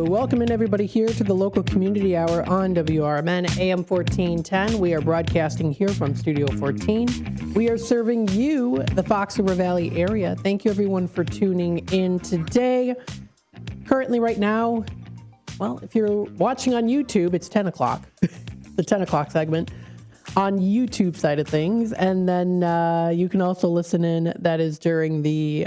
Welcome in everybody here to the local community hour on WRMN AM 1410. We are broadcasting here from Studio 14. We are serving you, the Fox River Valley area. Thank you everyone for tuning in today. Currently right now, well, if you're watching on YouTube, it's 10 o'clock, the 10 o'clock segment on YouTube side of things. And then you can also listen in, that is during the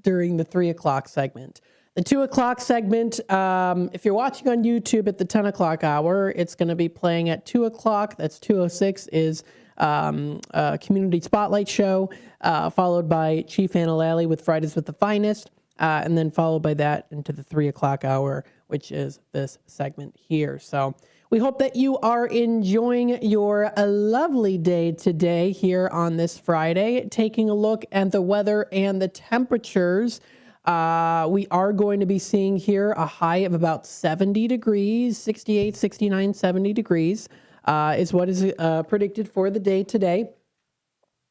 3 o'clock segment. The 2 o'clock segment, if you're watching on YouTube at the 10 o'clock hour, it's going to be playing at 2 o'clock. That's 2:06 is a community spotlight show, followed by Chief Anna Lally with Fridays with the Finest, and then followed by that into the 3 o'clock hour, which is this segment here. So we hope that you are enjoying your lovely day today here on this Friday, taking a look at the weather and the temperatures. We are going to be seeing here a high of about 70 degrees, 68, 69, 70 degrees is what is predicted for the day today.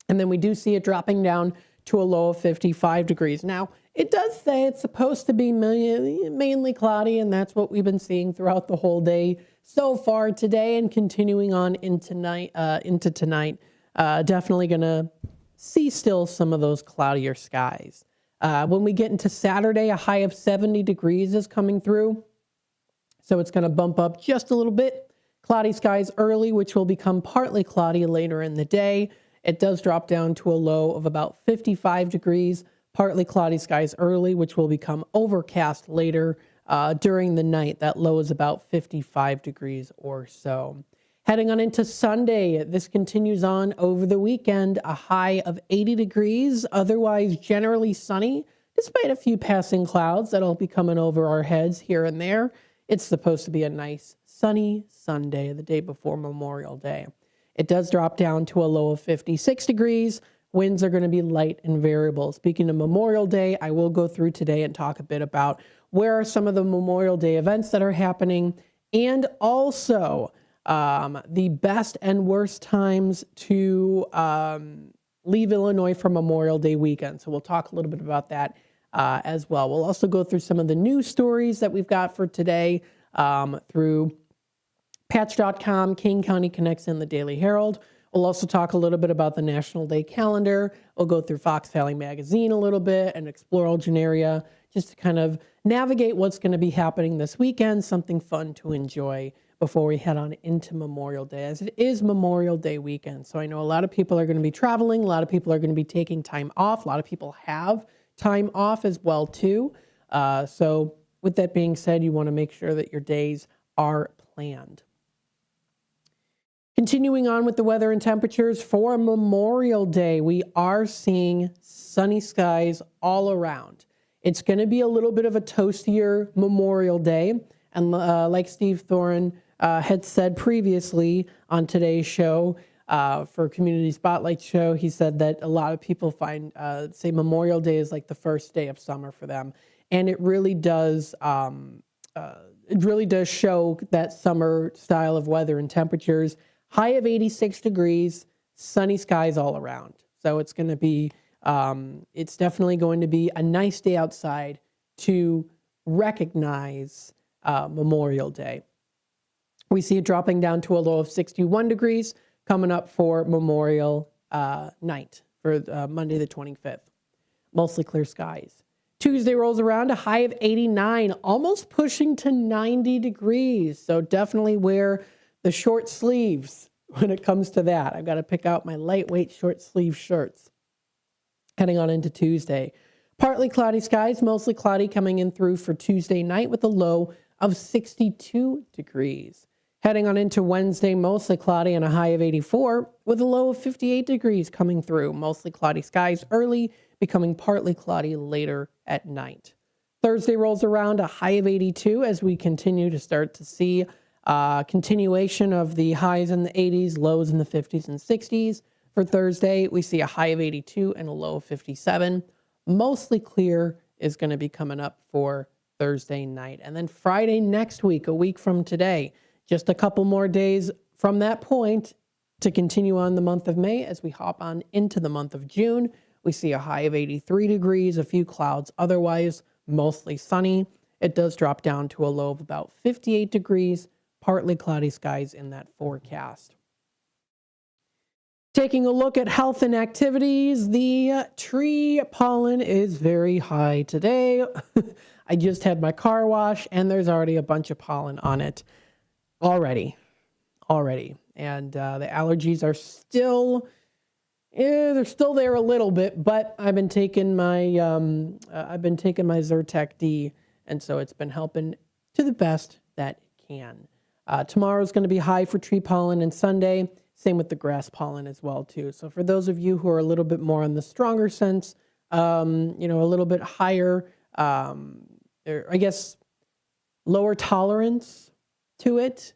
And then we do see it dropping down to a low of 55 degrees. Now, it does say it's supposed to be mainly cloudy, and that's what we've been seeing throughout the whole day so far today and continuing on into tonight. Definitely going to see still some of those cloudier skies. When we get into Saturday, a high of 70 degrees is coming through. So it's going to bump up just a little bit. Cloudy skies early, which will become partly cloudy later in the day. It does drop down to a low of about 55 degrees. Partly cloudy skies early, which will become overcast later during the night. That low is about 55 degrees or so. Heading on into Sunday, this continues on over the weekend, a high of 80 degrees, otherwise generally sunny, despite a few passing clouds that'll be coming over our heads here and there. It's supposed to be a nice sunny Sunday, the day before Memorial Day. It does drop down to a low of 56 degrees. Winds are going to be light and variable. Speaking of Memorial Day, I will go through today and talk a bit about where are some of the Memorial Day events that are happening, and also the best and worst times to leave Illinois for Memorial Day weekend. So we'll talk a little bit about that as well. We'll also go through some of the news stories that we've got for today through Patch.com, Kane County Connects, and the Daily Herald. We'll also talk a little bit about the National Day calendar. We'll go through Fox Valley Magazine a little bit and explore Elgin area just to kind of navigate what's going to be happening this weekend, something fun to enjoy before we head on into Memorial Day, as it is Memorial Day weekend. So I know a lot of people are going to be traveling. A lot of people are going to be taking time off. A lot of people have time off as well, too. So with that being said, you want to make sure that your days are planned. Continuing on with the weather and temperatures for Memorial Day, we are seeing sunny skies all around. It's going to be a little bit of a toastier Memorial Day. And like Steve Thoren had said previously on today's show for Community Spotlight Show, he said that a lot of people find, say Memorial Day is like the first day of summer for them. And it really does show that summer style of weather and temperatures. High of 86 degrees, sunny skies all around. So it's going to be, it's definitely going to be a nice day outside to recognize Memorial Day. We see it dropping down to a low of 61 degrees coming up for Memorial night for Monday the 25th. Mostly clear skies. Tuesday rolls around, a high of 89, almost pushing to 90 degrees. So definitely wear the short sleeves when it comes to that. I've got to pick out my lightweight short sleeve shirts. Heading on into Tuesday. Partly cloudy skies, mostly cloudy coming in through for Tuesday night with a low of 62 degrees. Heading on into Wednesday, mostly cloudy and a high of 84 with a low of 58 degrees coming through. Mostly cloudy skies early, becoming partly cloudy later at night. Thursday rolls around, a high of 82 as we continue to start to see continuation of the highs in the 80s, lows in the 50s and 60s. For Thursday, we see a high of 82 and a low of 57. Mostly clear is going to be coming up for Thursday night. And then Friday next week, a week from today, just a couple more days from that point to continue on the month of May as we hop on into the month of June. We see a high of 83 degrees, a few clouds, otherwise mostly sunny. It does drop down to a low of about 58 degrees, partly cloudy skies in that forecast. Taking a look at health and activities, the tree pollen is very high today. I just had my car wash and there's already a bunch of pollen on it already. And the allergies are still, they're still there a little bit, but I've been taking my Zyrtec D, and so it's been helping to the best that it can. Tomorrow is going to be high for tree pollen, and Sunday, same with the grass pollen as well too. So for those of you who are a little bit more on the stronger sense, a little bit higher, I guess, lower tolerance to it,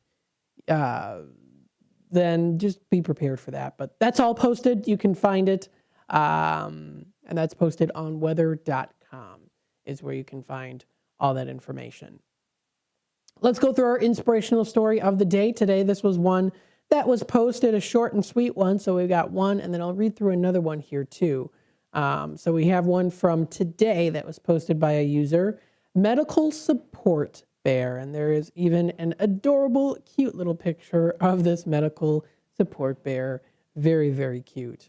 then just be prepared for that. But that's all posted. You can find it. And that's posted on weather.com is where you can find all that information. Let's go through our inspirational story of the day. Today, this was one that was posted, a short and sweet one. So we've got one, and then I'll read through another one here too. So we have one from today that was posted by a user, Medical Support Bear, and there is even an adorable, cute little picture of this medical support bear. Very, very cute.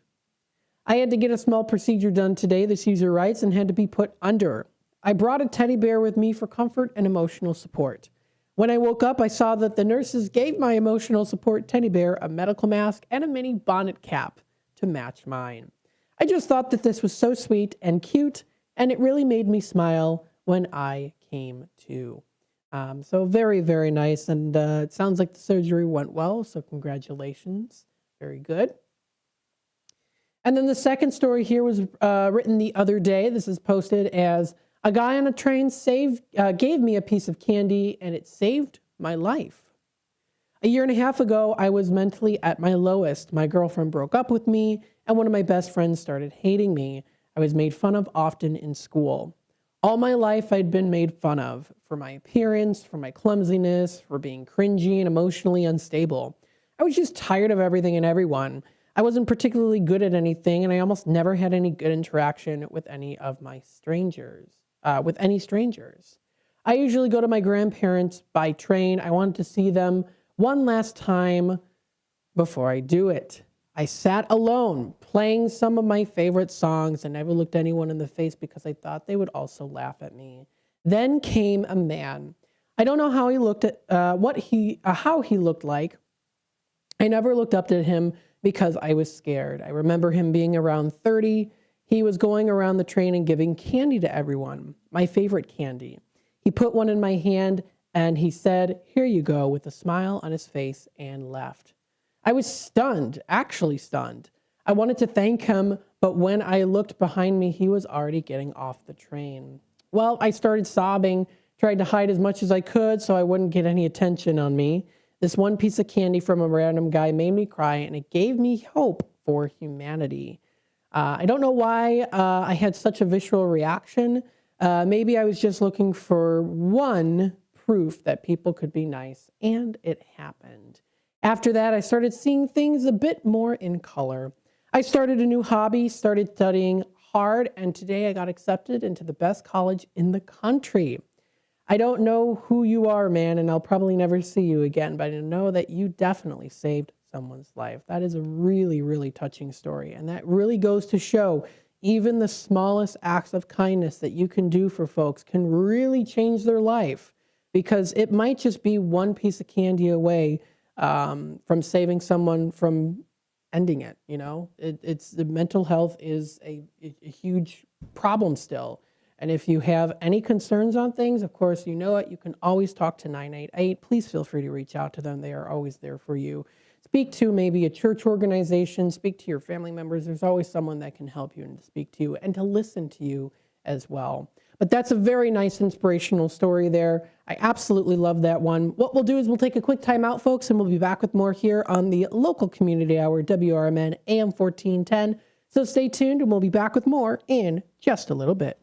I had to get a small procedure done today, this user writes, and had to be put under. I brought a teddy bear with me for comfort and emotional support. When I woke up, I saw that the nurses gave my emotional support teddy bear a medical mask and a mini bonnet cap to match mine. I just thought that this was so sweet and cute, and it really made me smile when I came to. So very, very nice, and it sounds like the surgery went well, so congratulations. Very good. And then the second story here was written the other day. This is posted as, a guy on a train gave me a piece of candy, and it saved my life. A year and a half ago, I was mentally at my lowest. My girlfriend broke up with me, and one of my best friends started hating me. I was made fun of often in school. All my life, I'd been made fun of for my appearance, for my clumsiness, for being cringy and emotionally unstable. I was just tired of everything and everyone. I wasn't particularly good at anything, and I almost never had any good interaction with any of my strangers. I usually go to my grandparents by train. I wanted to see them one last time before I do it. I sat alone, playing some of my favorite songs, and never looked anyone in the face because I thought they would also laugh at me. Then came a man. I don't know how he looked at how he looked like. I never looked up to him because I was scared. I remember him being around 30. He was going around the train and giving candy to everyone, my favorite candy. He put one in my hand and he said, "Here you go," with a smile on his face, and left. I was stunned, actually stunned. I wanted to thank him, but when I looked behind me, he was already getting off the train. Well, I started sobbing, tried to hide as much as I could so I wouldn't get any attention on me. This one piece of candy from a random guy made me cry, and it gave me hope for humanity. I don't know why I had such a visceral reaction. Maybe I was just looking for one proof that people could be nice, and it happened. After that, I started seeing things a bit more in color. I started a new hobby, started studying hard, and today I got accepted into the best college in the country. I don't know who you are, man, and I'll probably never see you again, but I know that you definitely saved someone's life. That is a really, really touching story, and that really goes to show even the smallest acts of kindness that you can do for folks can really change their life, because it might just be one piece of candy away from saving someone from ending it. It's the mental health is a huge problem still. And if you have any concerns on things, of course, you know it. You can always talk to 988. Please feel free to reach out to them. They are always there for you. Speak to maybe a church organization. Speak to your family members. There's always someone that can help you and to speak to you and to listen to you as well. But that's a very nice inspirational story there. I absolutely love that one. What we'll do is we'll take a quick time out, folks, and we'll be back with more here on the local community hour, WRMN AM 1410. So stay tuned, and we'll be back with more in just a little bit.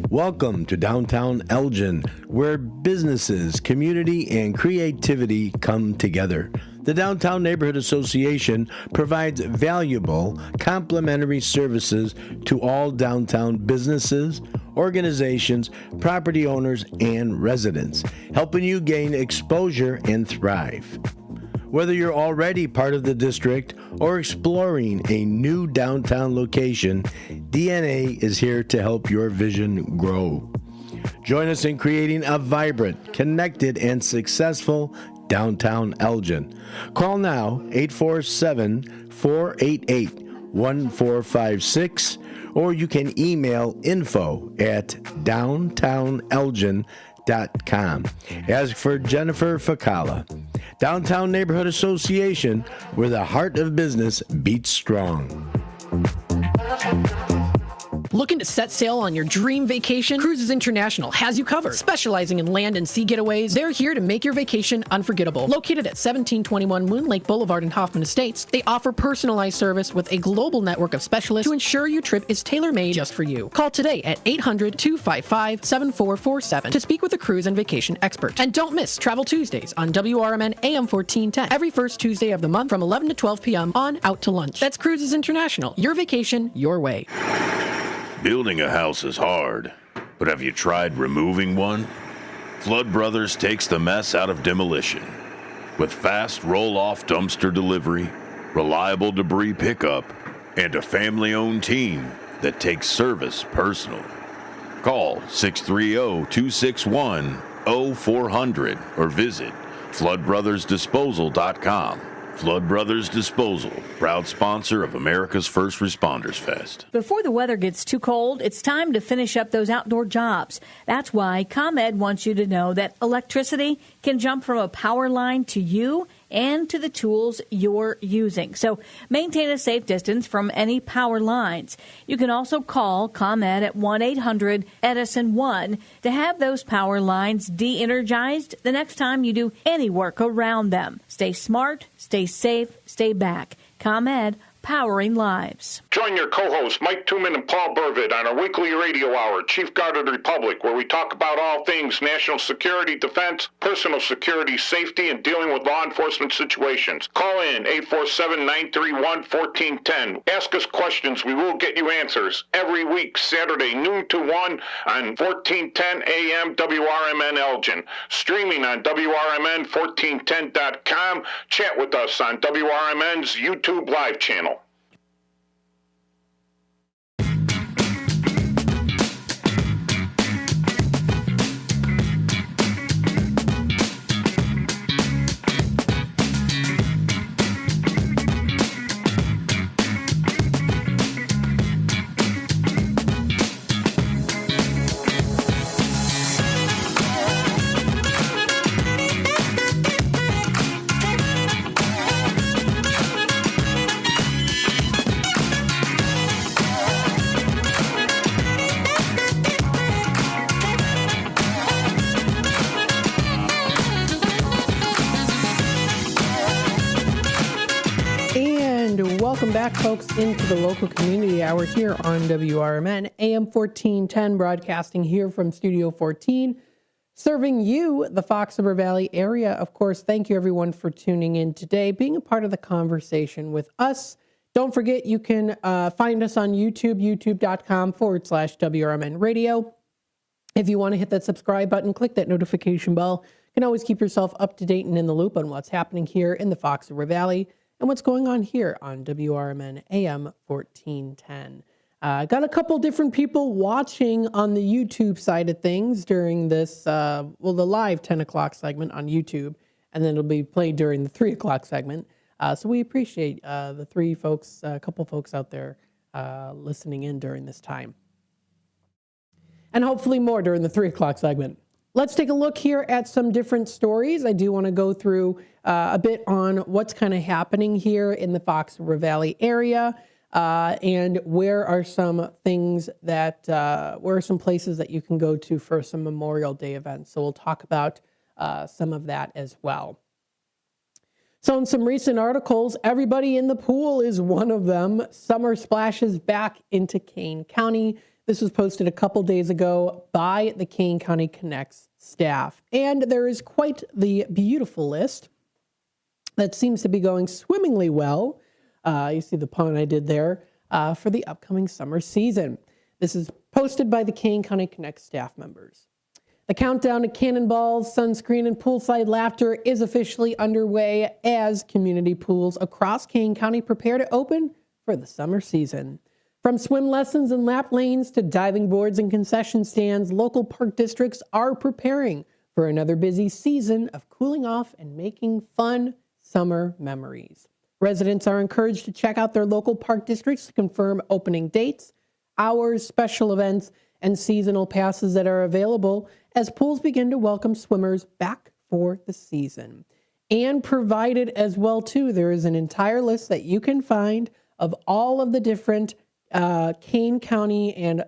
Welcome to downtown Elgin, where businesses, community, and creativity come together. The Downtown Neighborhood Association provides valuable, complimentary services to all downtown businesses, organizations, property owners, and residents, helping you gain exposure and thrive. Whether you're already part of the district or exploring a new downtown location, DNA is here to help your vision grow. Join us in creating a vibrant, connected, and successful downtown Elgin. Call now 847-488-1456, or you can email info@downtownelgin.com. As for Jennifer Facala, Downtown Neighborhood Association, where the heart of business beats strong. Looking to set sail on your dream vacation? Cruises International has you covered. Specializing in land and sea getaways, they're here to make your vacation unforgettable. Located at 1721 Moon Lake Boulevard in Hoffman Estates, they offer personalized service with a global network of specialists to ensure your trip is tailor-made just for you. Call today at 800-255-7447 to speak with a cruise and vacation expert. And don't miss Travel Tuesdays on WRMN AM 1410 every first Tuesday of the month from 11 to 12 p.m. on Out to Lunch. That's Cruises International. Your vacation, your way. Building a house is hard, but have you tried removing one? Flood Brothers takes the mess out of demolition. With fast roll-off dumpster delivery, reliable debris pickup, and a family-owned team that takes service personally. Call 630-261-0400 or visit floodbrothersdisposal.com. Flood Brothers Disposal, proud sponsor of America's First Responders Fest. Before the weather gets too cold, it's time to finish up those outdoor jobs. That's why ComEd wants you to know that electricity can jump from a power line to you and to the tools you're using. So maintain a safe distance from any power lines. You can also call ComEd at 1-800-EDISON-1 to have those power lines de-energized the next time you do any work around them. Stay smart, stay safe, stay back. ComEd, powering lives. Join your co-hosts Mike Tooman and Paul Burvitt on our weekly radio hour, Chief Guard of the Republic, where we talk about all things national security, defense, personal security, safety, and dealing with law enforcement situations. Call in 847-931-1410. Ask us questions. We will get you answers every week, Saturday, noon to 1 on 1410 AM WRMN Elgin. Streaming on WRMN1410.com. Chat with us on WRMN's YouTube live channel. Welcome back, folks, into the local community hour here on WRMN AM 1410, broadcasting here from Studio 14, serving you, the Fox River Valley area. Of course, thank you, everyone, for tuning in today, being a part of the conversation with us. Don't forget, you can find us on YouTube, youtube.com/WRMN radio. If you want to hit that subscribe button, click that notification bell. You can always keep yourself up to date and in the loop on what's happening here in the Fox River Valley and what's going on here on WRMN AM 1410. Got a couple different people watching on the YouTube side of things during this, the live 10 o'clock segment on YouTube, and then it'll be played during the 3 o'clock segment. So we appreciate the three folks, a couple folks out there listening in during this time. And hopefully more during the 3 o'clock segment. Let's take a look here at some different stories. I do want to go through a bit on what's kind of happening here in the Fox River Valley area. and where are some things that, where are some places that you can go to for some Memorial Day events. So we'll talk about some of that as well. So in some recent articles, everybody in the pool is one of them. Summer splashes back into Kane County. This was posted a couple days ago by the Kane County Connects staff. And there is quite the beautiful list that seems to be going swimmingly well. You see the pun I did there for the upcoming summer season. This is posted by the Kane County Connect staff members. The countdown to cannonballs, sunscreen, and poolside laughter is officially underway as community pools across Kane County prepare to open for the summer season. From swim lessons and lap lanes to diving boards and concession stands, local park districts are preparing for another busy season of cooling off and making fun summer memories. Residents are encouraged to check out their local park districts to confirm opening dates, hours, special events, and seasonal passes that are available as pools begin to welcome swimmers back for the season. And provided as well, too, there is an entire list that you can find of all of the different Kane County and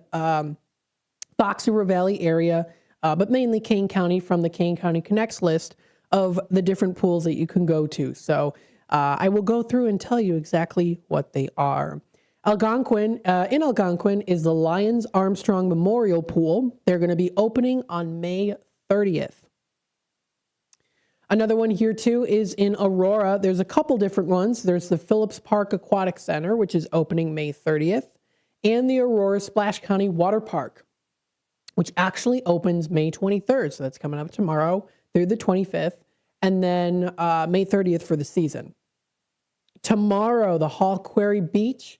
Fox River Valley area, but mainly Kane County from the Kane County Connects list of the different pools that you can go to. So I will go through and tell you exactly what they are. In Algonquin is the Lyons Armstrong Memorial Pool. They're going to be opening on May 30th. Another one here, too, is in Aurora. There's a couple different ones. There's the Phillips Park Aquatic Center, which is opening May 30th, and the Aurora Splash County Water Park, which actually opens May 23rd. So that's coming up tomorrow through the 25th, and then May 30th for the season. Tomorrow, the Hall Quarry Beach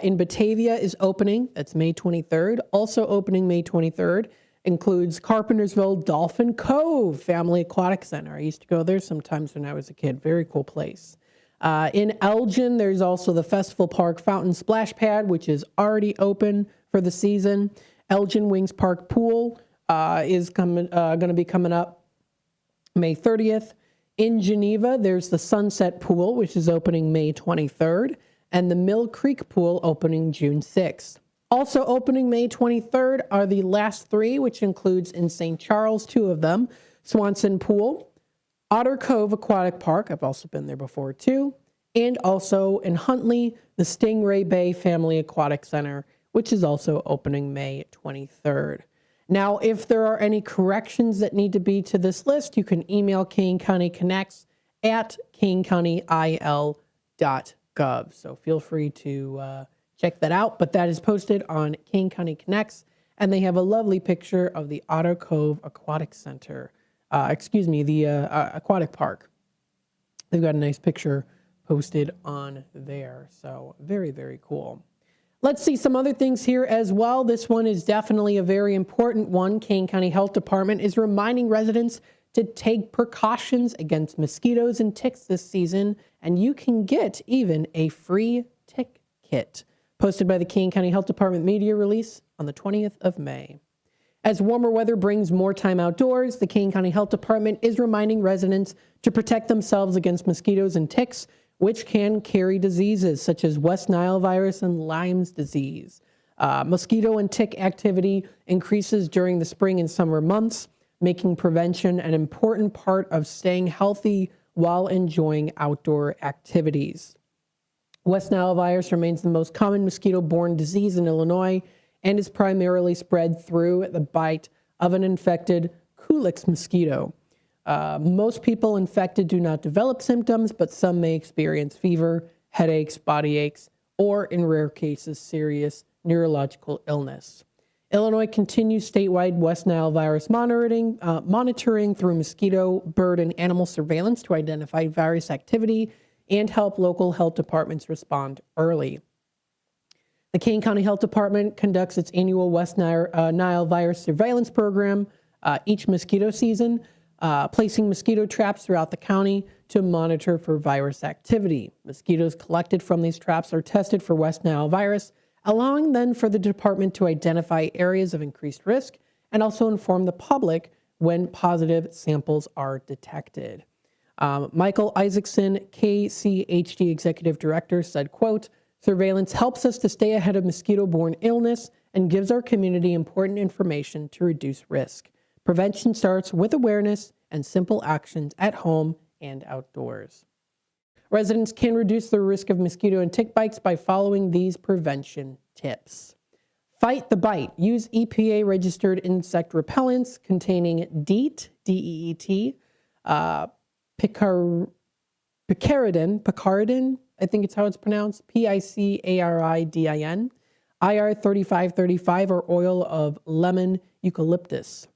in Batavia is opening. That's May 23rd. Also opening May 23rd. Includes Carpentersville Dolphin Cove Family Aquatic Center. I used to go there sometimes when I was a kid. Very cool place. In Elgin, there's also the Festival Park Fountain Splash Pad, which is already open for the season. Elgin Wings Park Pool is going to be coming up May 30th. In Geneva, there's the Sunset Pool, which is opening May 23rd, and the Mill Creek Pool opening June 6th. Also opening May 23rd are the last three, which includes in St. Charles, two of them, Swanson Pool, Otter Cove Aquatic Park, I've also been there before too, and also in Huntley, the Stingray Bay Family Aquatic Center, which is also opening May 23rd. Now, if there are any corrections that need to be to this list, you can email Kane County Connects at kanecountyil.gov. So feel free to check that out, but that is posted on Kane County Connects, and they have a lovely picture of the Otter Cove Aquatic Center, the aquatic park. They've got a nice picture posted on there, so very, very cool. Let's see some other things here as well. This one is definitely a very important one. Kane County Health Department is reminding residents to take precautions against mosquitoes and ticks this season, and you can get even a free tick kit. Posted by the Kane County Health Department media release on the 20th of May. As warmer weather brings more time outdoors, the Kane County Health Department is reminding residents to protect themselves against mosquitoes and ticks, which can carry diseases such as West Nile virus and Lyme's disease. Mosquito and tick activity increases during the spring and summer months, making prevention an important part of staying healthy while enjoying outdoor activities. West Nile virus remains the most common mosquito-borne disease in Illinois and is primarily spread through the bite of an infected Culex mosquito. Most people infected do not develop symptoms, but some may experience fever, headaches, body aches, or in rare cases, serious neurological illness. Illinois continues statewide West Nile virus monitoring through mosquito, bird, and animal surveillance to identify virus activity and help local health departments respond early. The Kane County Health Department conducts its annual West Nile virus surveillance program each mosquito season, placing mosquito traps throughout the county to monitor for virus activity. Mosquitoes collected from these traps are tested for West Nile virus, allowing then for the department to identify areas of increased risk and also inform the public when positive samples are detected. Michael Isaacson, KCHD Executive Director, said, quote, Surveillance helps us to stay ahead of mosquito-borne illness and gives our community important information to reduce risk. Prevention starts with awareness and simple actions at home and outdoors. Residents can reduce the risk of mosquito and tick bites by following these prevention tips. Fight the bite. Use EPA-registered insect repellents containing DEET, D-E-E-T, picaridin, I think it's how it's pronounced, Picaridin, IR 3535, or oil of lemon eucalyptus.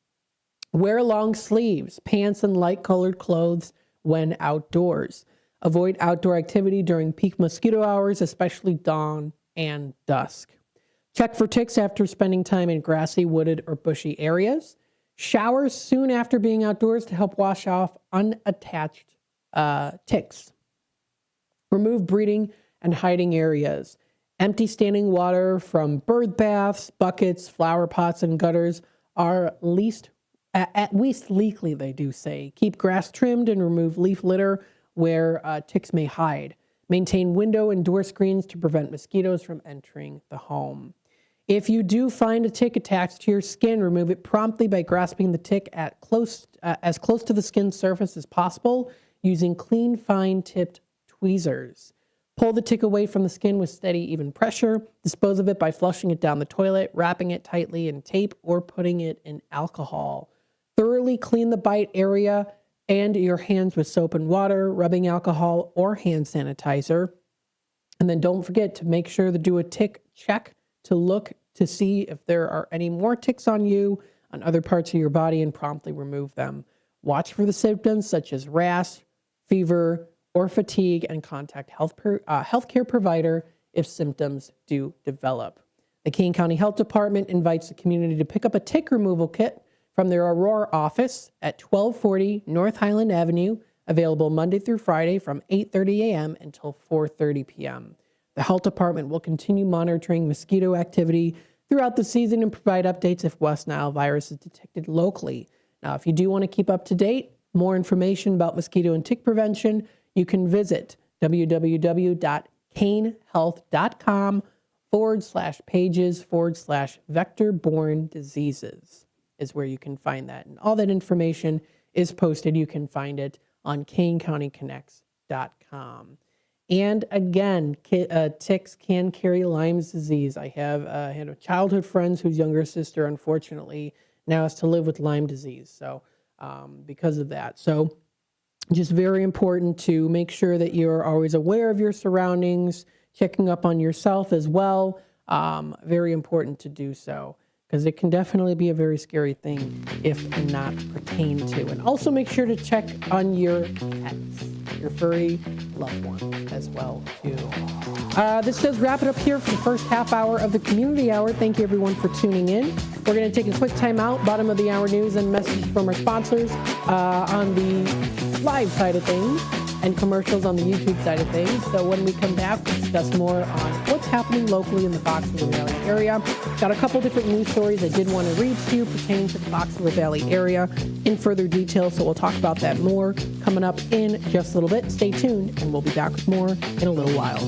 Wear long sleeves, pants, and light-colored clothes when outdoors. Avoid outdoor activity during peak mosquito hours, especially dawn and dusk. Check for ticks after spending time in grassy, wooded, or bushy areas. Shower soon after being outdoors to help wash off unattached ticks. Remove breeding and hiding areas. Empty standing water from bird baths, buckets, flower pots, and gutters are at least leaky, they do say. Keep grass trimmed and remove leaf litter where ticks may hide. Maintain window and door screens to prevent mosquitoes from entering the home. If you do find a tick attached to your skin, remove it promptly by grasping the tick as close to the skin surface as possible using clean, fine-tipped tweezers. Pull the tick away from the skin with steady, even pressure. Dispose of it by flushing it down the toilet, wrapping it tightly in tape, or putting it in alcohol. Thoroughly clean the bite area and your hands with soap and water, rubbing alcohol, or hand sanitizer. And then don't forget to make sure to do a tick check to look to see if there are any more ticks on you, on other parts of your body, and promptly remove them. Watch for the symptoms such as rash, fever, or fatigue, and contact healthcare provider if symptoms do develop. The Kane County Health Department invites the community to pick up a tick removal kit from their Aurora office at 1240 North Highland Avenue, available Monday through Friday from 8:30 a.m. until 4:30 p.m. The health department will continue monitoring mosquito activity throughout the season and provide updates if West Nile virus is detected locally. Now, if you do want to keep up to date, more information about mosquito and tick prevention, you can visit www.canehealth.com/pages/vector-borne diseases is where you can find that. And all that information is posted. You can find it on canecountyconnects.com. And again, ticks can carry Lyme's disease. I have had a childhood friend whose younger sister, unfortunately, now has to live with Lyme disease. So because of that. So just very important to make sure that you're always aware of your surroundings, checking up on yourself as well. Very important to do so, because it can definitely be a very scary thing if not pertained to. And also make sure to check on your pets, your furry loved ones as well, too. This does wrap it up here for the first half hour of the Community Hour. Thank you, everyone, for tuning in. We're going to take a quick time out, bottom of the hour news and messages from our sponsors on the live side of things, and commercials on the YouTube side of things. So when we come back, we'll discuss more on what's happening locally in the Fox River Valley area. Got a couple different news stories I did want to read to you pertaining to the Fox River Valley area in further detail. So we'll talk about that more coming up in just a little bit. Stay tuned, and we'll be back with more in a little while.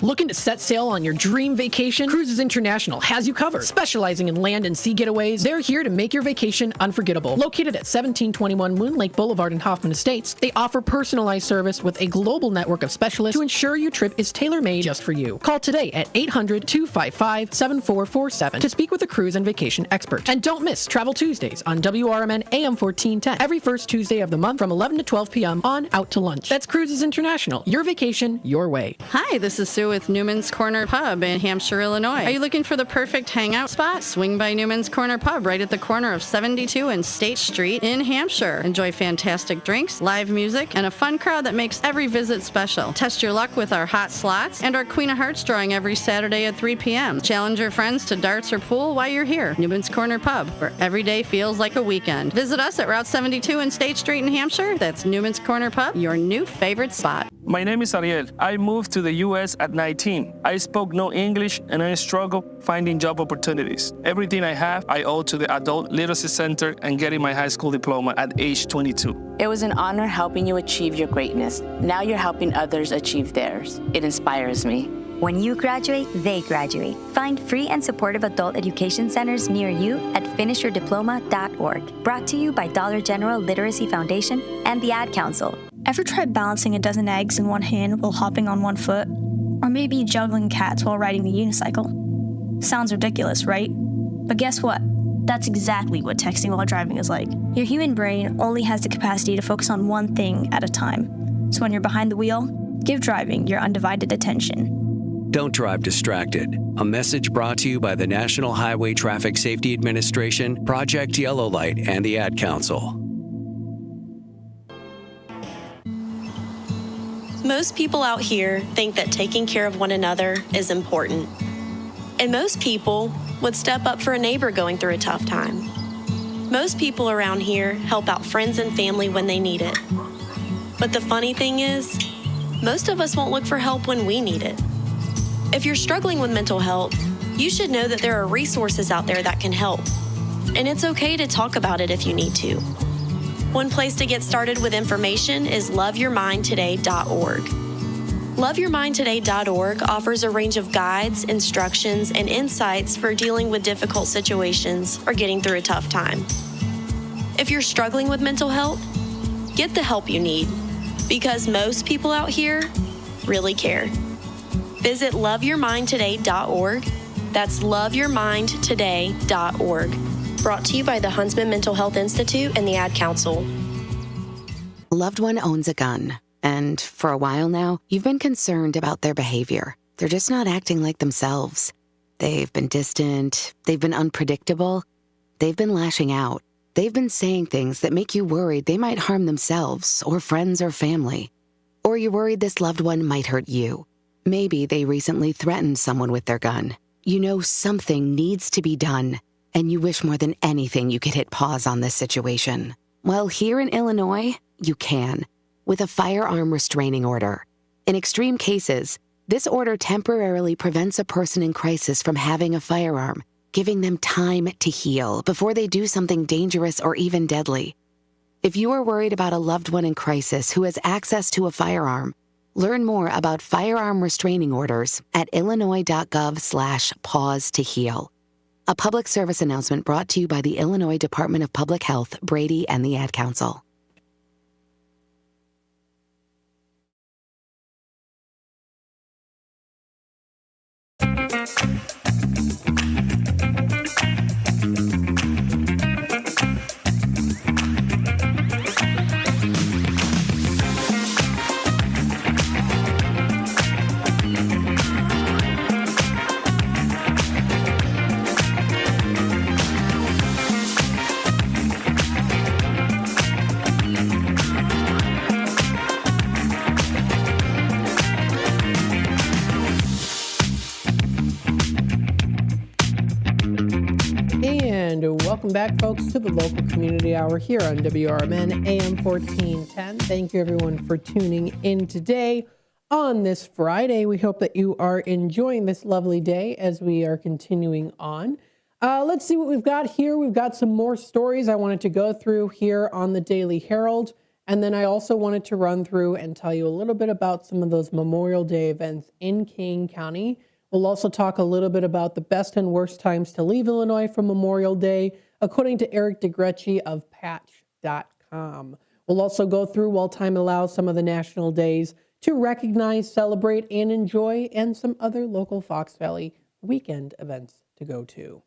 Looking to set sail on your dream vacation? Cruises International has you covered. Specializing in land and sea getaways, they're here to make your vacation unforgettable. Located at 1721 Moon Lake Boulevard in Hoffman Estates, they offer personalized service with a global network of specialists to ensure your trip is tailor-made just for you. Call today at 800-255-7447 to speak with a cruise and vacation expert. And don't miss Travel Tuesdays on WRMN AM 1410 every first Tuesday of the month from 11 to 12 p.m. on Out to Lunch. That's Cruises International. Your vacation, your way. Hi, this is Sue with New Newman's Corner Pub in Hampshire, Illinois. Are you looking for the perfect hangout spot? Swing by Newman's Corner Pub right at the corner of 72 and State Street in Hampshire. Enjoy fantastic drinks, live music, and a fun crowd that makes every visit special. Test your luck with our hot slots and our Queen of Hearts drawing every Saturday at 3 p.m. Challenge your friends to darts or pool while you're here. Newman's Corner Pub, where every day feels like a weekend. Visit us at Route 72 and State Street in Hampshire. That's Newman's Corner Pub, your new favorite spot. My name is Ariel. I moved to the U.S. at 19. I spoke no English and I struggled finding job opportunities. Everything I have, I owe to the Adult Literacy Center and getting my high school diploma at age 22. It was an honor helping you achieve your greatness. Now you're helping others achieve theirs. It inspires me. When you graduate, they graduate. Find free and supportive adult education centers near you at finishyourdiploma.org. Brought to you by Dollar General Literacy Foundation and the Ad Council. Ever tried balancing a dozen eggs in one hand while hopping on one foot? Or maybe juggling cats while riding the unicycle? Sounds ridiculous, right? But guess what? That's exactly what texting while driving is like. Your human brain only has the capacity to focus on one thing at a time. So when you're behind the wheel, give driving your undivided attention. Don't drive distracted. A message brought to you by the National Highway Traffic Safety Administration, Project Yellow Light, and the Ad Council. Most people out here think that taking care of one another is important. And most people would step up for a neighbor going through a tough time. Most people around here help out friends and family when they need it. But the funny thing is, most of us won't look for help when we need it. If you're struggling with mental health, you should know that there are resources out there that can help. And it's okay to talk about it if you need to. One place to get started with information is loveyourmindtoday.org. Loveyourmindtoday.org offers a range of guides, instructions, and insights for dealing with difficult situations or getting through a tough time. If you're struggling with mental health, get the help you need, because most people out here really care. Visit loveyourmindtoday.org. That's loveyourmindtoday.org. Brought to you by the Huntsman Mental Health Institute and the Ad Council. A loved one owns a gun, and for a while now, you've been concerned about their behavior. They're just not acting like themselves. They've been distant, they've been unpredictable, they've been lashing out. They've been saying things that make you worried they might harm themselves or friends or family. Or you're worried this loved one might hurt you. Maybe they recently threatened someone with their gun. You know something needs to be done, and you wish more than anything you could hit pause on this situation. Well, here in Illinois, you can, with a firearm restraining order. In extreme cases, this order temporarily prevents a person in crisis from having a firearm, giving them time to heal before they do something dangerous or even deadly. If you are worried about a loved one in crisis who has access to a firearm, learn more about firearm restraining orders at illinois.gov/pause to heal. A public service announcement brought to you by the Illinois Department of Public Health, Brady, and the Ad Council. Welcome back, folks, to the local community hour here on WRMN AM 1410. Thank you, everyone, for tuning in today on this Friday. We hope that you are enjoying this lovely day as we are continuing on. Let's see what we've got here. We've got some more stories I wanted to go through here on the Daily Herald. And then I also wanted to run through and tell you a little bit about some of those Memorial Day events in Kane County. We'll also talk a little bit about the best and worst times to leave Illinois for Memorial Day, according to Eric DeGrecci of Patch.com. We'll also go through, while time allows, some of the national days to recognize, celebrate, and enjoy, and some other local Fox Valley weekend events to go to.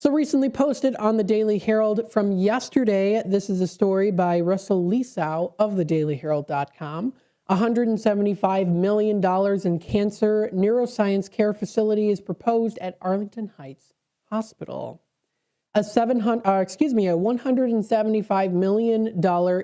So recently posted on the Daily Herald from yesterday, this is a story by Russell Lisau of thedailyherald.com. $175 million in cancer neuroscience care facility is proposed at Arlington Heights Hospital. A $175 million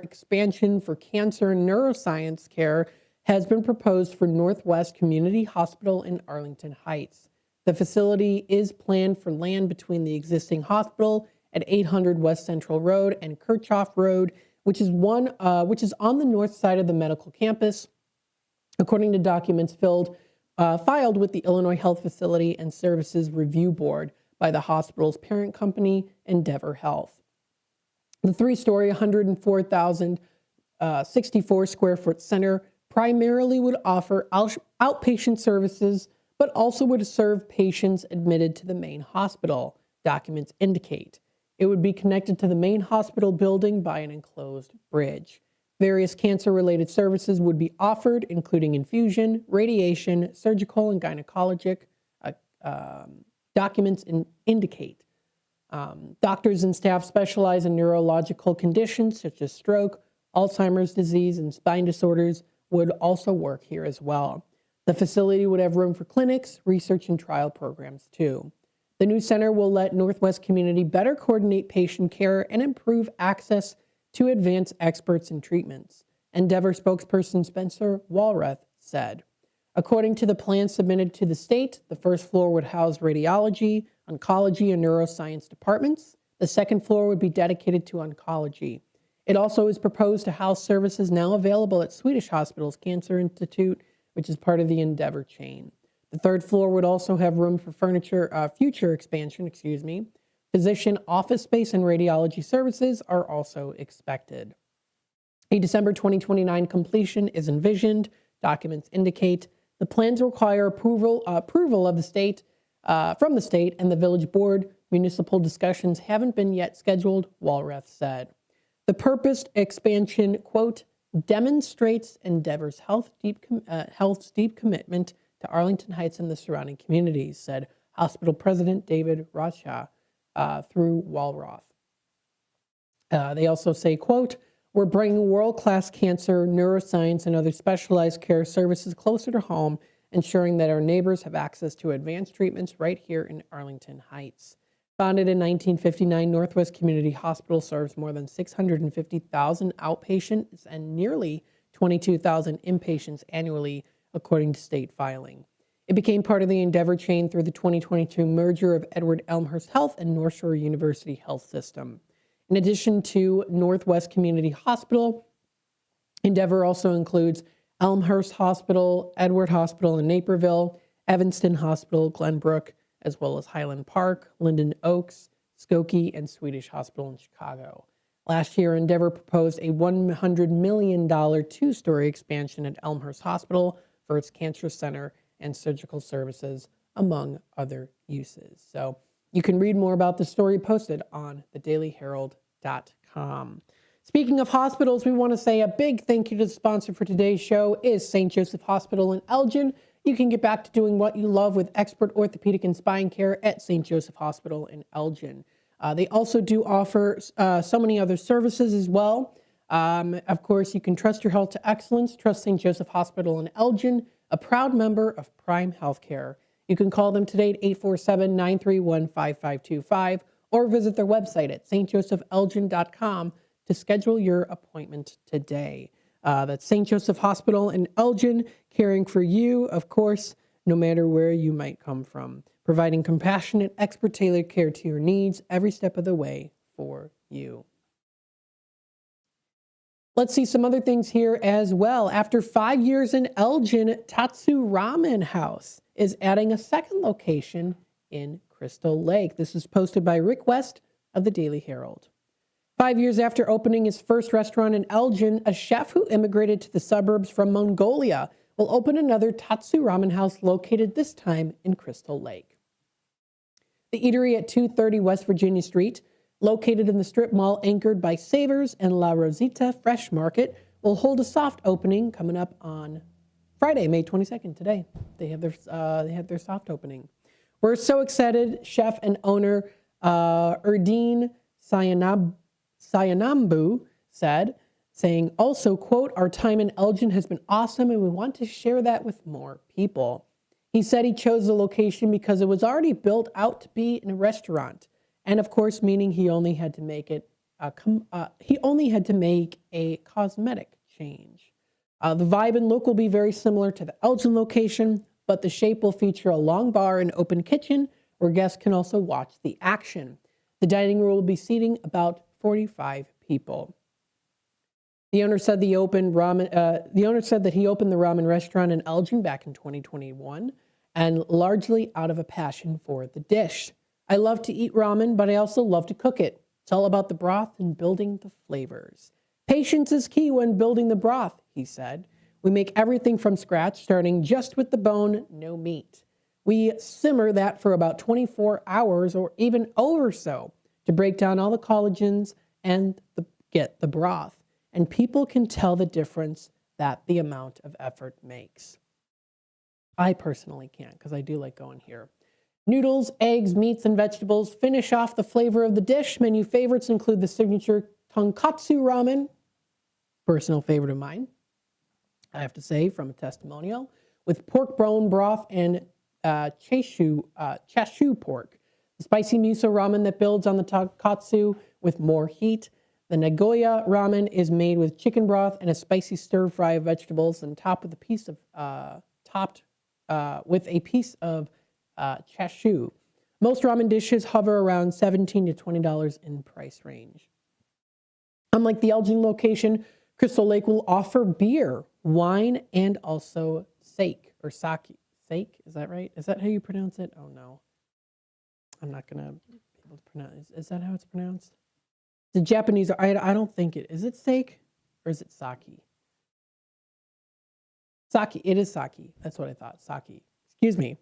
expansion for cancer neuroscience care has been proposed for Northwest Community Hospital in Arlington Heights. The facility is planned for land between the existing hospital at 800 West Central Road and Kirchhoff Road, which is on the north side of the medical campus, according to documents filed with the Illinois Health Facility and Services Review Board by the hospital's parent company, Endeavor Health. The three-story, 104,064 square foot center primarily would offer outpatient services, but also would serve patients admitted to the main hospital, documents indicate. It would be connected to the main hospital building by an enclosed bridge. Various cancer-related services would be offered, including infusion, radiation, surgical, and gynecologic documents indicate. Doctors and staff specialize in neurological conditions such as stroke, Alzheimer's disease, and spine disorders would also work here as well. The facility would have room for clinics, research, and trial programs too. The new center will let Northwest Community better coordinate patient care and improve access to advanced experts and treatments, Endeavor spokesperson Spencer Walrath said. According to the plan submitted to the state, the first floor would house radiology, oncology, and neuroscience departments. The second floor would be dedicated to oncology. It also is proposed to house services now available at Swedish Hospital's Cancer Institute, which is part of the Endeavor chain. The third floor would also have room for future expansion. Physician office space and radiology services are also expected. A December 2029 completion is envisioned, documents indicate. The plans require approval of the state, from the state and the village board. Municipal discussions haven't been yet scheduled, Walrath said. The purposed expansion, quote, demonstrates Endeavor's health's deep commitment to Arlington Heights and the surrounding communities, said hospital president David Rocha through Walrath. They also say, quote, we're bringing world-class cancer, neuroscience, and other specialized care services closer to home, ensuring that our neighbors have access to advanced treatments right here in Arlington Heights. Founded in 1959, Northwest Community Hospital serves more than 650,000 outpatients and nearly 22,000 inpatients annually, according to state filing. It became part of the Endeavor chain through the 2022 merger of Edward Elmhurst Health and North Shore University Health System. In addition to Northwest Community Hospital, Endeavor also includes Elmhurst Hospital, Edward Hospital in Naperville, Evanston Hospital, Glenbrook, as well as Highland Park, Linden Oaks, Skokie, and Swedish Hospital in Chicago. Last year, Endeavor proposed a $100 million two-story expansion at Elmhurst Hospital for its cancer center and surgical services, among other uses. So you can read more about the story posted on thedailyherald.com. Speaking of hospitals, we want to say a big thank you to the sponsor for today's show is St. Joseph Hospital in Elgin. You can get back to doing what you love with expert orthopedic and spine care at St. Joseph Hospital in Elgin. They also do offer so many other services as well. Of course, you can trust your health to excellence. Trust St. Joseph Hospital in Elgin, a proud member of Prime Healthcare. You can call them today at 847-931-5525 or visit their website at stjosephelgin.com to schedule your appointment today. That's St. Joseph Hospital in Elgin, caring for you, of course, no matter where you might come from, providing compassionate, expert-tailored care to your needs every step of the way for you. Let's see some other things here as well. After 5 years in Elgin, Tatsu Ramen House is adding a second location in Crystal Lake. This is posted by Rick West of the Daily Herald. 5 years after opening his first restaurant in Elgin, a chef who immigrated to the suburbs from Mongolia will open another Tatsu Ramen House located this time in Crystal Lake. The eatery at 230 West Virginia Street, located in the strip mall anchored by Savers and La Rosita Fresh Market, will hold a soft opening coming up on Friday, May 22nd, today. They have their soft opening. We're so excited, chef and owner Erdine Sayanambu said, saying also, quote, "Our time in Elgin has been awesome and we want to share that with more people." He said he chose the location because it was already built out to be in a restaurant. And of course, meaning he only had to make a cosmetic change. The vibe and look will be very similar to the Elgin location, but the shape will feature a long bar and open kitchen where guests can also watch the action. The dining room will be seating about 45 people. The owner said that he opened the ramen restaurant in Elgin back in 2021, and largely out of a passion for the dish. "I love to eat ramen, but I also love to cook it. It's all about the broth and building the flavors. Patience is key when building the broth," he said. "We make everything from scratch, starting just with the bone, no meat. We simmer that for about 24 hours or even over so to break down all the collagens and get the broth. And people can tell the difference that the amount of effort makes." I personally can't, because I do like going here. Noodles, eggs, meats, and vegetables finish off the flavor of the dish. Menu favorites include the signature tonkatsu ramen, personal favorite of mine, I have to say, from a testimonial, with pork bone broth and chashu pork. The spicy miso ramen that builds on the tonkatsu with more heat. The Nagoya ramen is made with chicken broth and a spicy stir fry of vegetables, and topped with a piece of chashu. Most ramen dishes hover around $17 to $20 in price range. Unlike the Elgin location, Crystal Lake will offer beer, wine, and also sake or sake. Sake, is that right? Is that how you pronounce it? Oh no, I'm not gonna be able to pronounce. Is that how it's pronounced? The Japanese, I don't think it is. It sake or is it sake? Sake, it is sake. That's what I thought. Sake. Excuse me.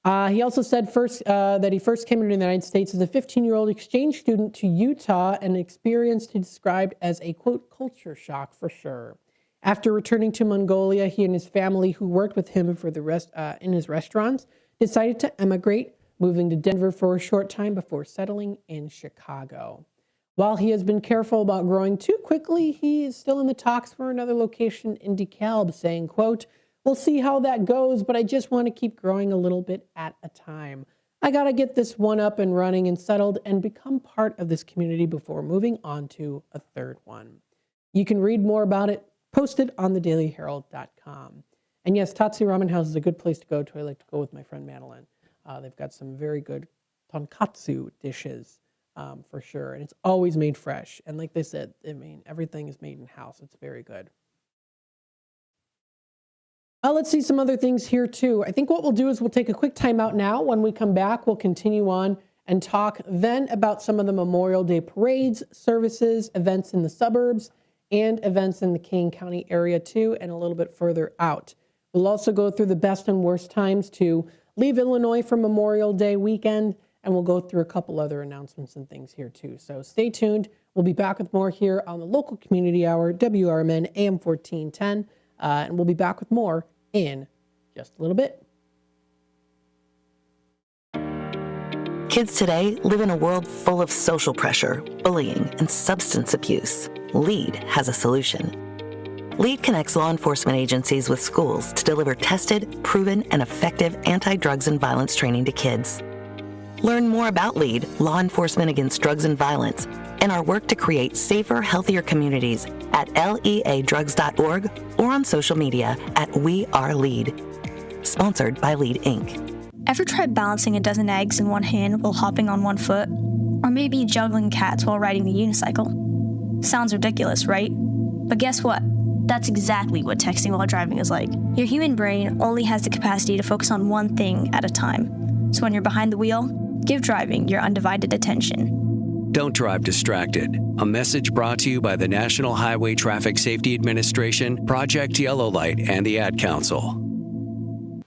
He also said that he first came into the United States as a 15-year-old exchange student to Utah, an experience he described as a, quote, culture shock for sure. After returning to Mongolia, he and his family, who worked with him for in his restaurants, decided to emigrate, moving to Denver for a short time before settling in Chicago. While he has been careful about growing too quickly, he is still in the talks for another location in DeKalb, saying, quote, "We'll see how that goes, but I just want to keep growing a little bit at a time. I got to get this one up and running and settled and become part of this community before moving on to a third one." You can read more about it posted on thedailyherald.com. And yes, Tatsu Ramen House is a good place to go to. I like to go with my friend Madeline. They've got some very good tonkatsu dishes for sure. And it's always made fresh. And like they said, I mean, everything is made in-house. It's very good. Let's see some other things here too. I think what we'll do is we'll take a quick time out now. When we come back, we'll continue on and talk then about some of the Memorial Day parades, services, events in the suburbs, and events in the Kane County area too, and a little bit further out. We'll also go through the best and worst times to leave Illinois for Memorial Day weekend, and we'll go through a couple other announcements and things here too. So stay tuned. We'll be back with more here on the local community hour, WRMN AM 1410, and we'll be back with more in just a little bit. Kids today live in a world full of social pressure, bullying, and substance abuse. LEAD has a solution. LEAD connects law enforcement agencies with schools to deliver tested, proven, and effective anti-drugs and violence training to kids. Learn more about LEAD, Law Enforcement Against Drugs and Violence, and our work to create safer, healthier communities at leadrugs.org or on social media at We Are LEAD. Sponsored by LEAD, Inc. Ever tried balancing a dozen eggs in one hand while hopping on one foot? Or maybe juggling cats while riding the unicycle? Sounds ridiculous, right? But guess what? That's exactly what texting while driving is like. Your human brain only has the capacity to focus on one thing at a time. So when you're behind the wheel, give driving your undivided attention. Don't drive distracted. A message brought to you by the National Highway Traffic Safety Administration, Project Yellow Light, and the Ad Council.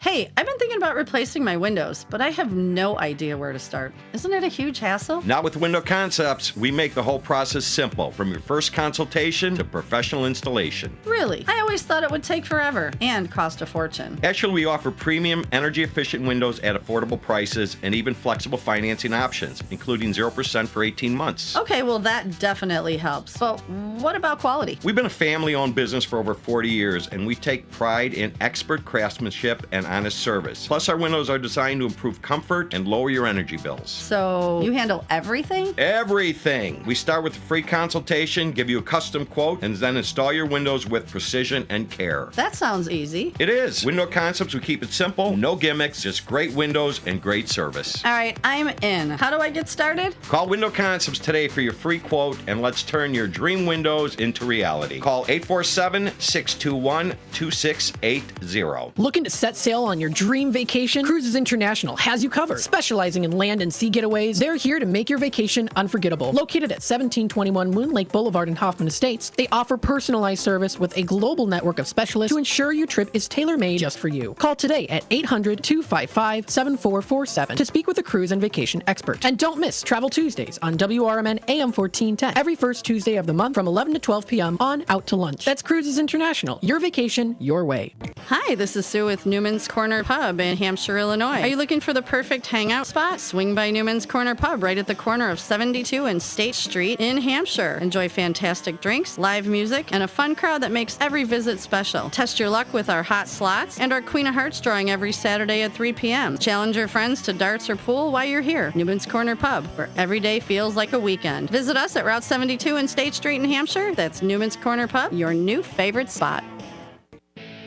Hey, I've been thinking about replacing my windows, but I have no idea where to start. Isn't it a huge hassle? Not with Window Concepts. We make the whole process simple, from your first consultation to professional installation. Really? I always thought it would take forever and cost a fortune. Actually, we offer premium, energy-efficient windows at affordable prices and even flexible financing options, including 0% for 18 months. Okay, well, that definitely helps. But what about quality? We've been a family-owned business for over 40 years, and we take pride in expert craftsmanship and honest service. Plus, our windows are designed to improve comfort and lower your energy bills. So, you handle everything? Everything. We start with a free consultation, give you a custom quote, and then install your windows with precision and care. That sounds easy. It is. Window Concepts, we keep it simple, no gimmicks, just great windows and great service. All right, I'm in. How do I get started? Call Window Concepts today for your free quote, and let's turn your dream windows into reality. Call 847-621-2680. Looking to set sail on your dream vacation? Cruises International has you covered. Specializing in land and sea getaways, they're here to make your vacation unforgettable. Located at 1721 Moon Lake Boulevard in Hoffman Estates, they offer personalized service with a global network of specialists to ensure your trip is tailor-made just for you. Call today at 800-255-7447 to speak with a cruise and vacation expert. And don't miss Travel Tuesdays on WRMN AM 1410 every first Tuesday of the month from 11 to 12 p.m. on Out to Lunch. That's Cruises International. Your vacation, your way. Hi, this is Sue with Newman's Corner Pub in Hampshire, Illinois. Are you looking for the perfect hangout spot? Swing by Newman's Corner Pub right at the corner of 72 and State Street in Hampshire. Enjoy fantastic drinks, live music, and a fun crowd that makes every visit special. Test your luck with our hot slots and our Queen of Hearts drawing every Saturday at 3 p.m. Challenge your friends to darts or pool while you're here. Newman's Corner Pub, where every day feels like a weekend. Visit us at Route 72 and State Street in Hampshire. That's Newman's Corner Pub, your new favorite spot.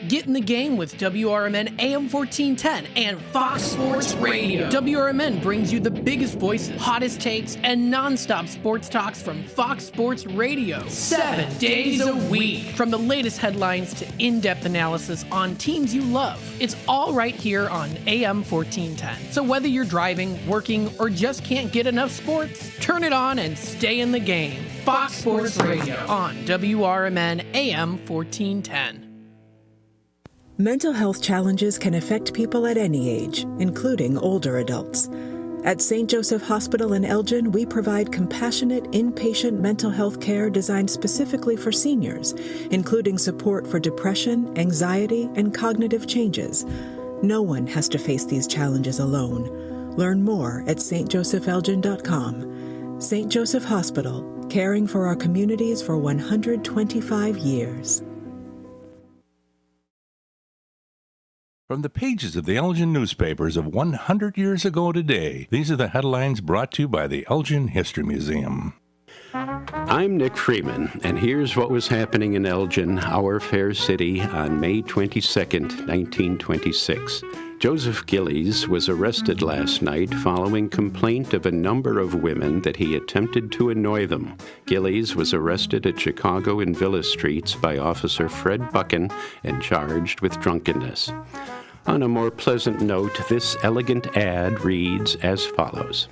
Get in the game with WRMN AM 1410 and Fox Sports Radio. WRMN brings you the biggest voices, hottest takes, and non-stop sports talks from Fox Sports Radio. 7 days a week. From the latest headlines to in-depth analysis on teams you love. It's all right here on AM 1410. So whether you're driving, working, or just can't get enough sports, turn it on and stay in the game. Fox Sports Radio on WRMN AM 1410. Mental health challenges can affect people at any age, including older adults. At St. Joseph Hospital in Elgin, we provide compassionate inpatient mental health care designed specifically for seniors, including support for depression, anxiety, and cognitive changes. No one has to face these challenges alone. Learn more at stjosephelgin.com. St. Joseph Hospital, caring for our communities for 125 years. From the pages of the Elgin newspapers of 100 years ago today, these are the headlines brought to you by the Elgin History Museum. I'm Nick Freeman, and here's what was happening in Elgin, our fair city, on May 22nd, 1926. Joseph Gillies was arrested last night following complaint of a number of women that he attempted to annoy them. Gillies was arrested at Chicago and Villa Streets by Officer Fred Buchan and charged with drunkenness. On a more pleasant note, this elegant ad reads as follows.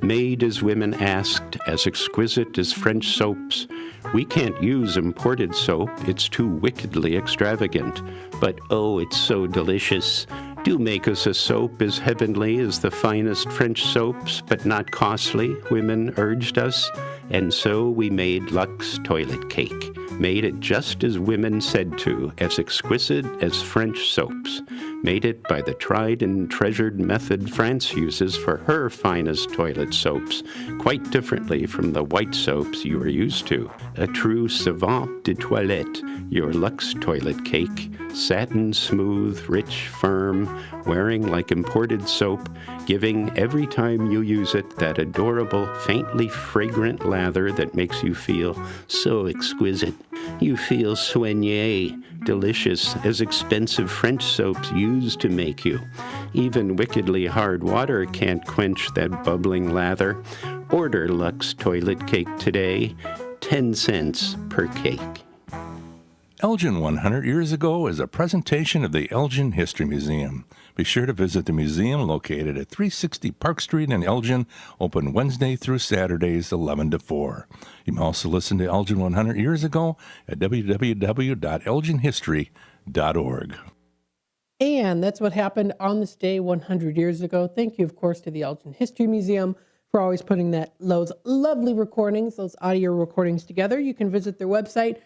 Made as women asked, as exquisite as French soaps. We can't use imported soap, it's too wickedly extravagant. But oh, it's so delicious. Do make us a soap as heavenly as the finest French soaps, but not costly, women urged us. And so we made Lux Toilet Cake. Made it just as women said to, as exquisite as French soaps. Made it by the tried and treasured method France uses for her finest toilet soaps, quite differently from the white soaps you are used to. A true savant de toilette, your Lux Toilet Cake, satin smooth, rich, firm, wearing like imported soap, giving every time you use it that adorable, faintly fragrant lather that makes you feel so exquisite. You feel soigné, delicious, as expensive French soaps used to make you. Even wickedly hard water can't quench that bubbling lather. Order Lux Toilet Cake today, 10 cents per cake. Elgin 100 Years Ago is a presentation of the Elgin History Museum. Be sure to visit the museum located at 360 Park Street in Elgin, open Wednesday through Saturdays 11 to 4. You can also listen to Elgin 100 Years Ago at www.elginhistory.org. And that's what happened on this day 100 years ago. Thank you, of course, to the Elgin History Museum for always putting those lovely recordings, those audio recordings together. You can visit their website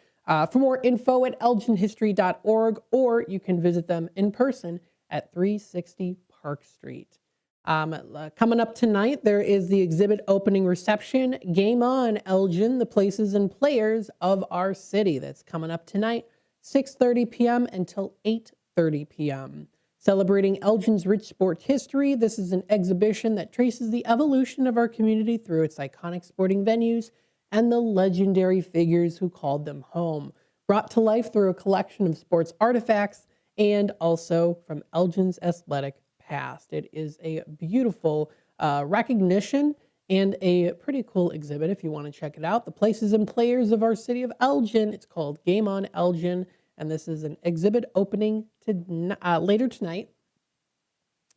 for more info at elginhistory.org, or you can visit them in person at 360 Park Street. Coming up tonight, there is the exhibit opening reception. Game on, Elgin, the places and players of our city. That's coming up tonight, 6:30 p.m. until 8:30 p.m. Celebrating Elgin's rich sports history, this is an exhibition that traces the evolution of our community through its iconic sporting venues and the legendary figures who called them home, brought to life through a collection of sports artifacts and also from Elgin's athletic past. It is a beautiful recognition and a pretty cool exhibit if you want to check it out. The places and players of our city of Elgin. It's called Game on Elgin, and this is an exhibit opening later tonight.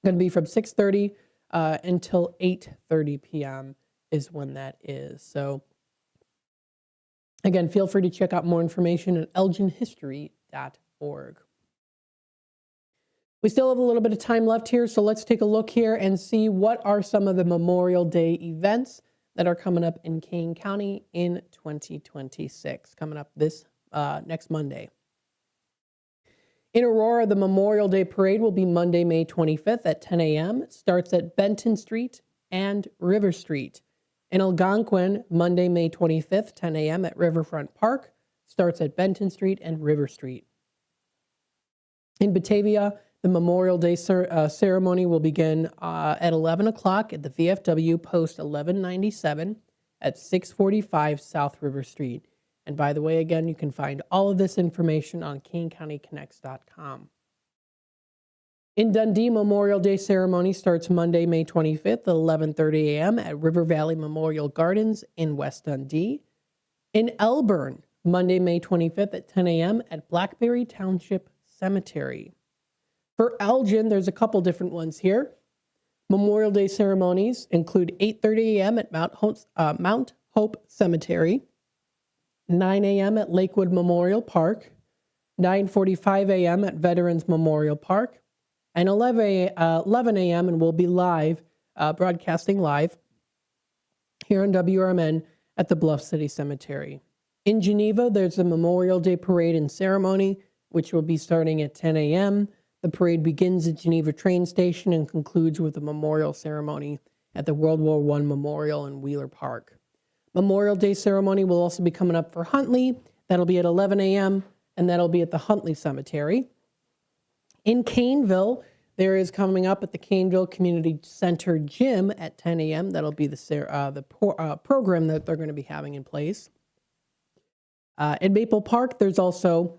Going to be from 6:30 until 8:30 p.m. is when that is. So again, feel free to check out more information at elginhistory.org. We still have a little bit of time left here, so let's take a look here and see what are some of the Memorial Day events that are coming up in Kane County in 2026, coming up this next Monday. In Aurora, the Memorial Day Parade will be Monday, May 25th at 10 a.m. It starts at Benton Street and River Street. In Algonquin, Monday, May 25th, 10 a.m. at Riverfront Park, starts at Benton Street and River Street. In Batavia, the Memorial Day ceremony will begin at 11 o'clock at the VFW Post 1197 at 645 South River Street. And by the way, again, you can find all of this information on KaneCountyConnects.com. In Dundee, Memorial Day ceremony starts Monday, May 25th at 11:30 a.m. at River Valley Memorial Gardens in West Dundee. In Elburn, Monday, May 25th at 10 a.m. at Blackberry Township Cemetery. For Elgin, there's a couple different ones here. Memorial Day ceremonies include 8:30 a.m. at Mount Hope Cemetery, 9 a.m. at Lakewood Memorial Park, 9:45 a.m. at Veterans Memorial Park, and 11 a.m. and we'll be live, broadcasting live here on WRMN at the Bluff City Cemetery. In Geneva, there's a Memorial Day parade and ceremony, which will be starting at 10 a.m. The parade begins at Geneva train station and concludes with a memorial ceremony at the World War I Memorial in Wheeler Park. Memorial Day ceremony will also be coming up for Huntley. That'll be at 11 a.m., and that'll be at the Huntley Cemetery. In Caneville, there is coming up at the Caneville Community Center Gym at 10 a.m. That'll be the program that they're going to be having in place. In Maple Park, there's also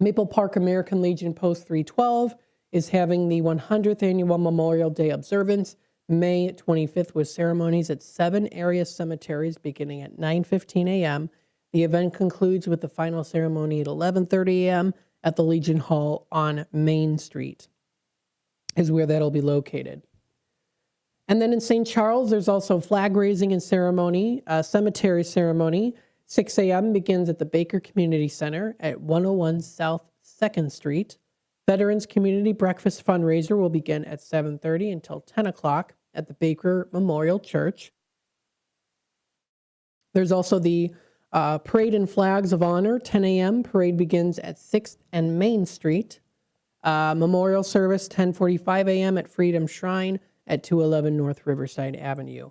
Maple Park American Legion Post 312 is having the 100th Annual Memorial Day Observance, May 25th, with ceremonies at 7 area cemeteries beginning at 9:15 a.m. The event concludes with the final ceremony at 11:30 a.m. at the Legion Hall on Main Street, is where that'll be located. And then in St. Charles, there's also flag raising and ceremony, cemetery ceremony. 6 a.m. begins at the Baker Community Center at 101 South 2nd Street. Veterans Community Breakfast Fundraiser will begin at 7:30 until 10 o'clock at the Baker Memorial Church. There's also the Parade and Flags of Honor, 10 a.m. Parade begins at 6th and Main Street. Memorial service, 10:45 a.m. at Freedom Shrine at 211 North Riverside Avenue.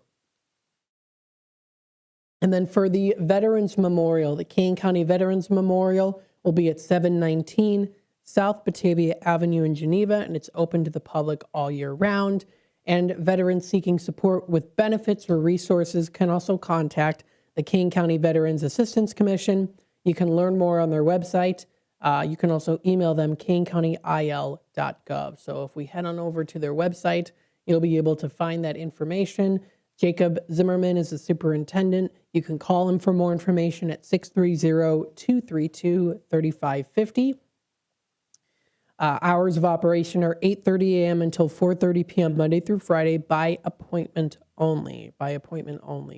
And then for the Veterans Memorial, the Kane County Veterans Memorial will be at 719 South Batavia Avenue in Geneva, and it's open to the public all year round. And veterans seeking support with benefits or resources can also contact the Kane County Veterans Assistance Commission. You can learn more on their website. You can also email them, kanecountyil.gov. So if we head on over to their website, you'll be able to find that information. Jacob Zimmerman is the superintendent. You can call him for more information at 630-232-3550. Hours of operation are 8:30 a.m. until 4:30 p.m. Monday through Friday by appointment only.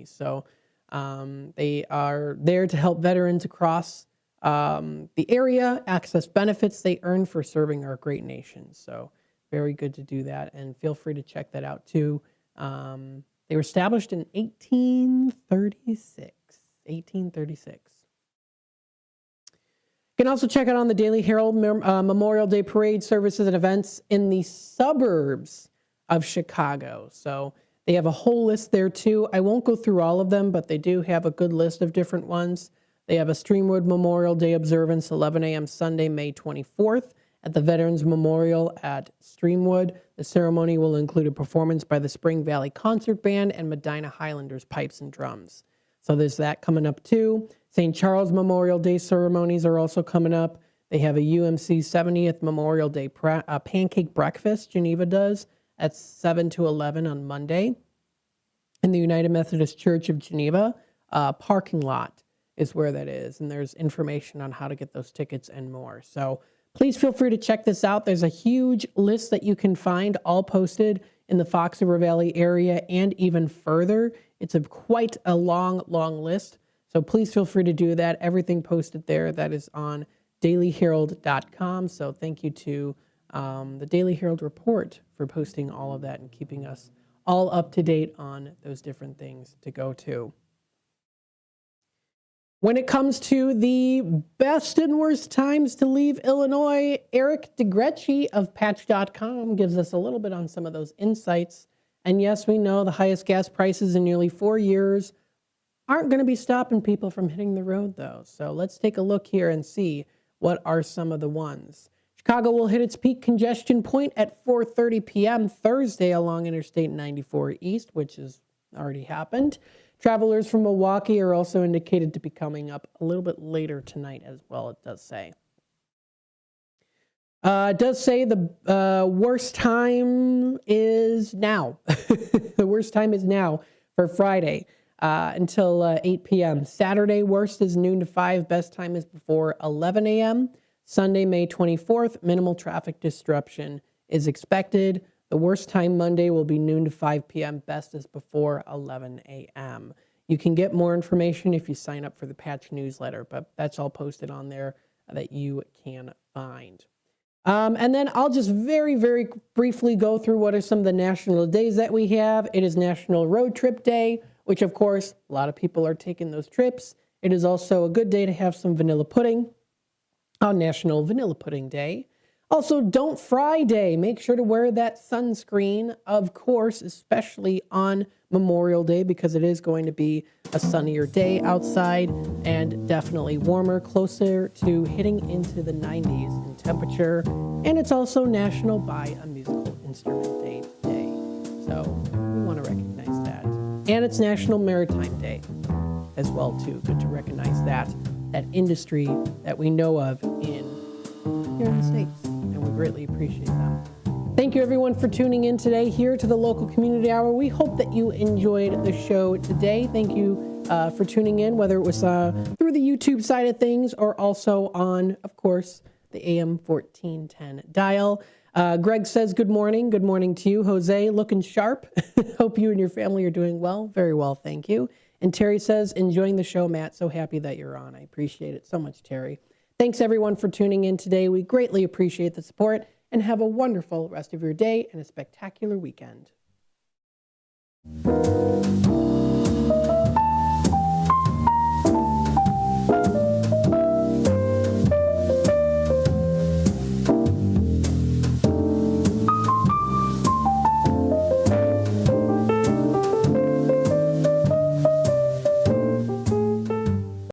So they are there to help veterans across the area, access benefits they earn for serving our great nation. So very good to do that, and feel free to check that out too. They were established in 1836. 1836. You can also check out on the Daily Herald Memorial Day Parade services and events in the suburbs of Chicago. So they have a whole list there too. I won't go through all of them, but they do have a good list of different ones. They have a Streamwood Memorial Day observance, 11 a.m. Sunday, May 24th at the Veterans Memorial at Streamwood. The ceremony will include a performance by the Spring Valley Concert Band and Medina Highlanders Pipes and Drums. So there's that coming up too. St. Charles Memorial Day ceremonies are also coming up. They have a UMC 70th Memorial Day pancake breakfast, Geneva does, at 7 to 11 on Monday. In the United Methodist Church of Geneva, parking lot is where that is. And there's information on how to get those tickets and more. So please feel free to check this out. There's a huge list that you can find, all posted in the Fox River Valley area and even further. It's quite a long, long list. So please feel free to do that. Everything posted there, that is on dailyherald.com. So thank you to the Daily Herald Report for posting all of that and keeping us all up to date on those different things to go to. When it comes to the best and worst times to leave Illinois, Eric DeGrecci of Patch.com gives us a little bit on some of those insights. And yes, we know the highest gas prices in nearly 4 years aren't going to be stopping people from hitting the road, though. So let's take a look here and see what are some of the ones. Chicago will hit its peak congestion point at 4:30 p.m. Thursday along Interstate 94 East, which has already happened. Travelers from Milwaukee are also indicated to be coming up a little bit later tonight as well, it does say. It does say the worst time is now. The worst time is now for Friday until 8 p.m. Saturday, worst is noon to 5. Best time is before 11 a.m. Sunday, May 24th, minimal traffic disruption is expected. The worst time Monday will be noon to 5 p.m. Best is before 11 a.m. You can get more information if you sign up for the Patch newsletter, but that's all posted on there that you can find. And then I'll just very, very briefly go through what are some of the national days that we have. It is National Road Trip Day, which of course, a lot of people are taking those trips. It is also a good day to have some vanilla pudding on National Vanilla Pudding Day. Also, Don't Fry Day. Make sure to wear that sunscreen, of course, especially on Memorial Day, because it is going to be a sunnier day outside and definitely warmer, closer to hitting into the 90s in temperature. And it's also National Buy a Musical Instrument Day today. So we want to recognize that. And it's National Maritime Day as well, too. Good to recognize that industry that we know of here in the States. And we greatly appreciate that. Thank you, everyone, for tuning in today here to the Local Community Hour. We hope that you enjoyed the show today. Thank you for tuning in, whether it was through the YouTube side of things or also on, of course, the AM 1410 dial. Greg says, good morning. Good morning to you. Jose, looking sharp. Hope you and your family are doing well. Very well, thank you. And Terry says, enjoying the show, Matt. So happy that you're on. I appreciate it so much, Terry. Thanks, everyone, for tuning in today. We greatly appreciate the support, and have a wonderful rest of your day and a spectacular weekend.